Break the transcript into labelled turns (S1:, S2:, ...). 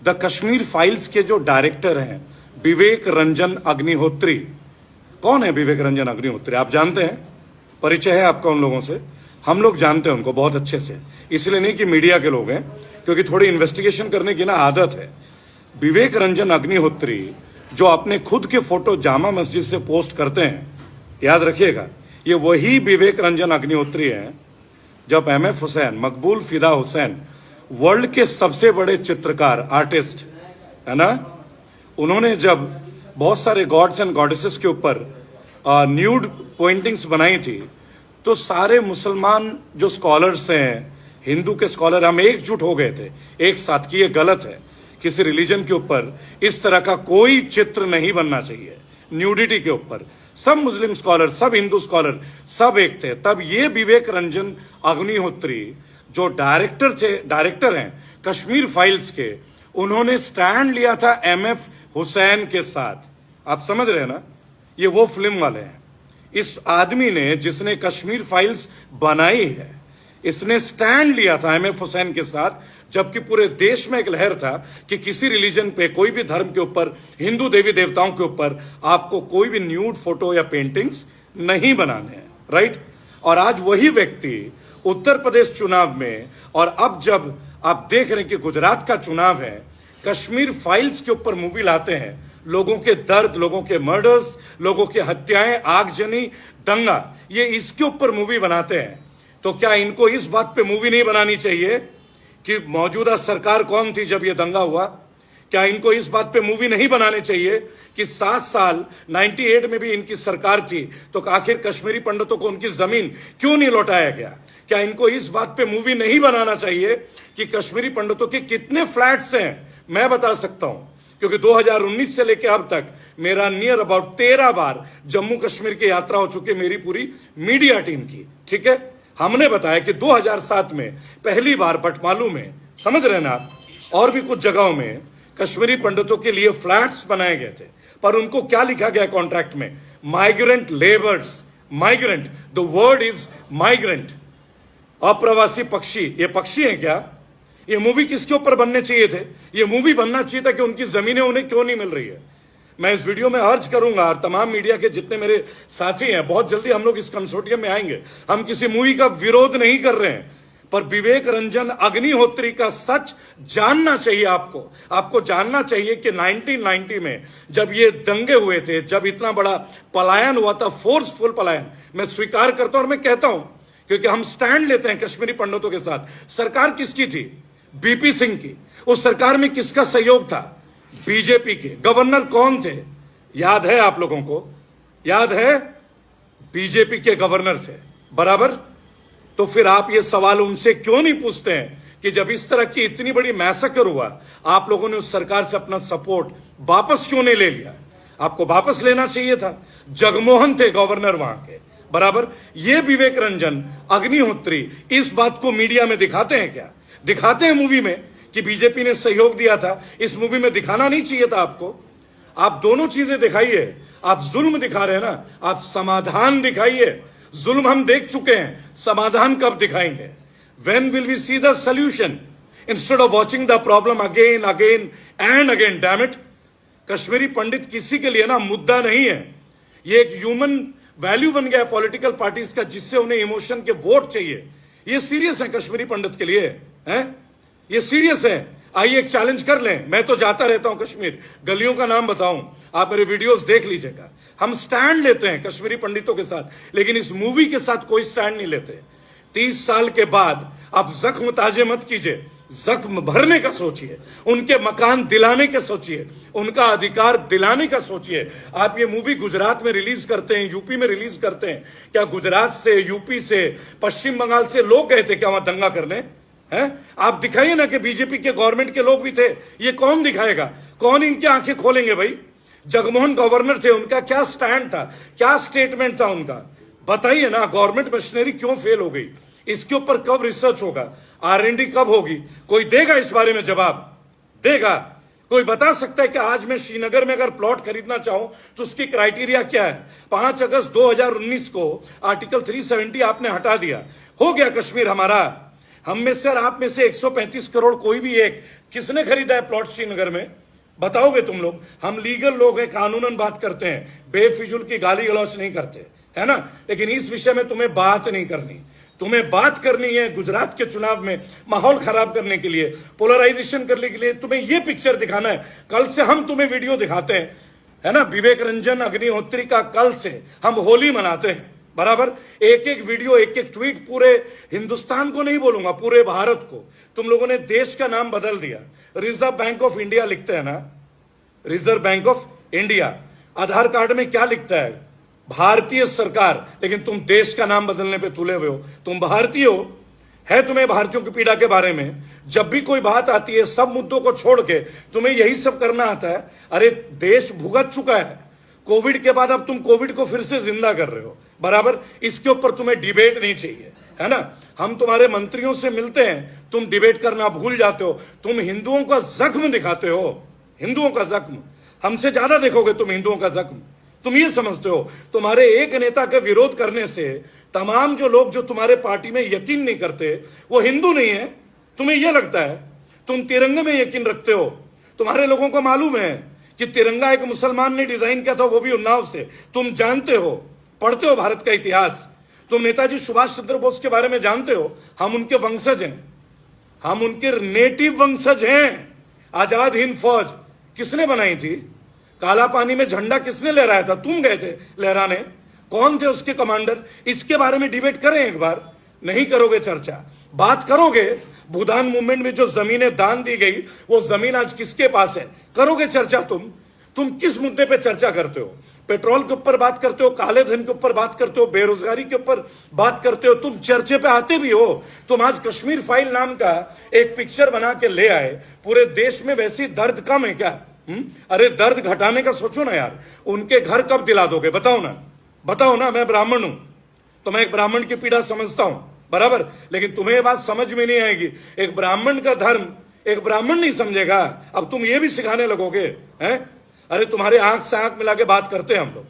S1: The Kashmir files के जो director हैं विवेक रंजन अग्निहोत्री। कौन है विवेक रंजन अग्निहोत्री? आप जानते हैं? परिचय है आपका उन लोगों से? हम लोग जानते हैं उनको बहुत अच्छे से, इसलिए नहीं कि मीडिया के लोग हैं, क्योंकि थोड़ी इन्वेस्टिगेशन करने की ना आदत है। विवेक रंजन अग्निहोत्री जो अपने खुद के फोटो जामा मस्जिद से पोस्ट करते हैं, याद रखिएगा, ये वही विवेक रंजन अग्निहोत्री हैं जब एमएफ हुसैन, मकबूल फिदा हुसैन, वर्ल्ड के सबसे बड़े चित्रकार, आर्टिस्ट है ना, उन्होंने जब बहुत सारे गॉड्स एंड गॉडेसेस के ऊपर न्यूड पेंटिंग्स बनाई थी, तो सारे मुसलमान जो स्कॉलर्स हैं, हिंदू के स्कॉलर, हम एकजुट हो गए थे एक साथ कि ये गलत है, किसी रिलीजन के ऊपर इस तरह का कोई चित्र नहीं बनना चाहिए, न्यूडिटी के ऊपर। सब मुस्लिम स्कॉलर, सब हिंदू स्कॉलर, सब एक थे। तब ये विवेक रंजन अग्निहोत्री जो डायरेक्टर हैं कश्मीर फाइल्स के, उन्होंने स्टैंड लिया था एमएफ हुसैन के साथ। आप समझ रहे हैं ना, ये वो फिल्म वाले हैं। इस आदमी ने, जिसने कश्मीर फाइल्स बनाई है, इसने स्टैंड लिया था एमएफ हुसैन के साथ, जबकि पूरे देश में एक लहर था कि किसी रिलीजन पे, कोई भी धर्म के ऊपर, हिंदू देवी देवताओं के ऊपर आपको कोई भी न्यूड फोटो या पेंटिंग्स नहीं बनाने हैं, राइट। और आज वही व्यक्ति उत्तर प्रदेश चुनाव में, और अब जब आप देख रहे हैं कि गुजरात का चुनाव है, कश्मीर फाइल्स के ऊपर मूवी लाते हैं, लोगों के दर्द, लोगों के मर्डर्स, लोगों की हत्याएं, आगजनी, दंगा, ये इसके ऊपर मूवी बनाते हैं। तो क्या इनको इस बात पे मूवी नहीं बनानी चाहिए कि मौजूदा सरकार कौन थी जब ये दंगा हुआ? क्या इनको इस बात पे मूवी नहीं बनाने चाहिए कि 7 साल 98 में भी इनकी सरकार थी, तो आखिर कश्मीरी पंडितों को उनकी जमीन क्यों नहीं लौटाया गया? क्या इनको इस बात पे मूवी नहीं बनाना चाहिए कि कश्मीरी पंडितों के कितने फ्लैट्स हैं? मैं बता सकता हूं, क्योंकि 2019 से लेकर अब तक मेरा नियर अबाउट 13 बार जम्मू कश्मीर की यात्रा हो चुकी है, मेरी पूरी मीडिया टीम की, ठीक है। हमने बताया कि 2007 में पहली बार बटमालू में, समझ रहे हैं ना आप, और भी कुछ जगहों में कश्मीरी पंडितों के लिए फ्लैट्स बनाए गए थे, पर उनको क्या लिखा गया कॉन्ट्रैक्ट में? Migrant labours. Migrant, the word is migrant, अप्रवासी पक्षी। ये पक्षी हैं क्या? ये मूवी किसके ऊपर बनने चाहिए थे? ये मूवी बनना चाहिए था कि उनकी जमीनें उन्हें क्यों नहीं मिल रही है। मैं इस वीडियो में अर्ज करूंगा, और तमाम मीडिया के जितने मेरे साथी हैं, बहुत जल्दी हम लोग इस कंसोर्टियम में आएंगे। हम किसी मूवी का विरोध नहीं कर रहे हैं, पर विवेक रंजन अग्निहोत्री का सच जानना चाहिए आपको। आपको जानना चाहिए कि 1990 में जब ये दंगे हुए थे, जब इतना बड़ा पलायन हुआ था, फोर्सफुल पलायन, मैं स्वीकार करता हूं और मैं कहता हूं, क्योंकि हम स्टैंड लेते हैं कश्मीरी पंडितों के साथ। सरकार किसकी थी? बीपी सिंह की। उस सरकार में किसका सहयोग था? बीजेपी के। गवर्नर कौन थे? याद है आप लोगों को? याद है? बीजेपी के गवर्नर थे, बराबर। तो फिर आप ये सवाल उनसे क्यों नहीं पूछते हैं कि जब इस तरह की इतनी बड़ी मैसेकर हुआ, आप लोगों ने उस सरकार से अपना सपोर्ट वापस क्यों नहीं ले लिया? आपको वापस लेना चाहिए था। जगमोहन थे गवर्नर वहां के, बराबर। ये विवेक रंजन अग्निहोत्री इस बात को मीडिया में दिखाते हैं क्या? दिखाते हैं मूवी में कि बीजेपी ने सहयोग दिया था। इस मूवी में दिखाना नहीं चाहिए था आपको। आप दोनों चीजें दिखाइए। आप जुल्म दिखा रहे हैं ना, आप समाधान दिखाइए। जुल्म हम देख चुके हैं, समाधान कब दिखाएंगे? When will we see the solution instead of watching the problem again and again? Damn it! Kashmiri पंडित किसी के लिए ना मुद्दा नहीं है। ये एक ह्यूमन वैल्यू बन गया पॉलिटिकल पार्टीज का, जिससे उन्हें इमोशन के वोट चाहिए। ये सीरियस है कश्मीरी पंडित के लिए, हैं? ये सीरियस है। आइए एक चैलेंज कर लें। मैं तो जाता रहता हूं कश्मीर, गलियों का नाम बताऊं, आप मेरे वीडियोस देख लीजिएगा। हम स्टैंड लेते हैं कश्मीरी पंडितों के साथ, लेकिन इस मूवी के साथ कोई स्टैंड नहीं लेते। 30 साल के बाद आप जख्म ताजे मत कीजिए, जख्म भरने का सोचिए, उनके मकान दिलाने का सोचिए, उनका अधिकार दिलाने का सोचिए। आप ये मूवी गुजरात में रिलीज करते हैं, यूपी में रिलीज करते हैं, क्या गुजरात से, यूपी से, पश्चिम बंगाल से लोग गए थे क्या वहां दंगा करने? हैं? आप दिखाइए ना कि बीजेपी के गवर्नमेंट के लोग भी थे। ये कौन दिखाएगा? कौन इनकी आंखें खोलेंगे भाई? जगमोहन गवर्नर थे, उनका क्या स्टैंड था, क्या स्टेटमेंट था उनका? बताइए ना। गवर्नमेंट मशीनरी क्यों फेल हो गई? इसके ऊपर कब रिसर्च होगा? R&D कब होगी? कोई देगा इस बारे में जवाब? देगा? कोई बता सकता है कि आज मैं श्रीनगर में अगर प्लॉट खरीदना चाहूं तो उसकी क्राइटेरिया क्या है? 5 अगस्त 2019 को आर्टिकल 370 आपने हटा दिया, हो गया कश्मीर हमारा। हम में से और आप में से 135 करोड़ कोई भी एक किसने खरीदा है प्लॉट श्रीनगर में? बताओगे तुम लोग? हम लीगल लोग हैं, कानूनन बात करते हैं, बेफिजूल की गाली गलौच नहीं करते, है ना? लेकिन इस विषय में तुम्हें बात नहीं करनी। तुम्हें बात करनी है गुजरात के चुनाव में माहौल खराब करने के लिए, पोलराइजेशन करने के लिए। तुम्हें यह पिक्चर दिखाना है। कल से हम तुम्हें वीडियो दिखाते हैं, है ना? विवेक रंजन अग्निहोत्री का कल से हम होली मनाते हैं, बराबर। एक एक वीडियो, एक एक ट्वीट, पूरे हिंदुस्तान को नहीं बोलूंगा, पूरे भारत को। तुम लोगों ने देश का नाम बदल दिया। रिजर्व बैंक ऑफ इंडिया लिखते हैं ना, reserve bank of India. Aadhaar card में क्या लिखता है? भारतीय सरकार। लेकिन तुम देश का नाम बदलने पे तुले हुए हो। तुम भारतीय हो, है तुम्हें भारतीयों की पीड़ा के बारे में? जब भी कोई बात आती है, सब मुद्दों को छोड़ के तुम्हें यही सब करना आता है। अरे देश भुगत चुका है कोविड के बाद, अब तुम कोविड को फिर से जिंदा कर रहे हो, बराबर। इसके ऊपर तुम्हें डिबेट नहीं चाहिए, है ना? हम तुम्हारे मंत्रियों से मिलते हैं, तुम डिबेट करना भूल जाते हो। तुम हिंदुओं का जख्म दिखाते हो, हिंदुओं का जख्म। हमसे ज्यादा देखोगे तुम हिंदुओं का जख्म। तुम ये समझते हो तुम्हारे एक नेता के विरोध करने से तमाम जो लोग जो तुम्हारे पार्टी में यकीन नहीं करते वो हिंदू नहीं है? तुम्हें यह लगता है? तुम तिरंगे में यकीन रखते हो। तुम्हारे लोगों को मालूम है कि तिरंगा एक मुसलमान ने डिजाइन किया था, वो भी उन्नाव से। तुम जानते हो, पढ़ते हो भारत का इतिहास। तुम नेताजी सुभाष चंद्र बोस के बारे में जानते हो। हम उनके वंशज हैं, हम उनके नेटिव वंशज हैं। आजाद हिंद फौज किसने बनाई थी? काला पानी में झंडा किसने लहराया था? तुम गए थे लहराने। कौन थे उसके कमांडर? इसके बारे में डिबेट करें एक बार। नहीं करोगे चर्चा। बात करोगे भूदान मूवमेंट में जो जमीनें दान दी गई, वो जमीन आज किसके पास है? करोगे चर्चा तुम किस मुद्दे पे चर्चा करते हो? पेट्रोल के ऊपर बात करते हो, काले धन के ऊपर बात करते हो, बेरोजगारी के ऊपर बात करते हो। तुम चर्चे पे आते भी हो। तुम आज कश्मीर फाइल नाम का एक पिक्चर बना के ले आए। पूरे देश में वैसी दर्द कम है क्या? अरे दर्द घटाने का सोचो ना यार। उनके घर कब दिला दोगे? बताओ ना, बताओ ना। मैं ब्राह्मण हूं तो मैं एक ब्राह्मण की पीड़ा समझता हूं, बराबर। लेकिन तुम्हें ये बात समझ में नहीं आएगी। एक ब्राह्मण का धर्म एक ब्राह्मण नहीं समझेगा। अब तुम ये भी सिखाने लगोगे, हैं? अरे तुम्हारे आंख से आंख मिला के बात करते हैं हम लोग।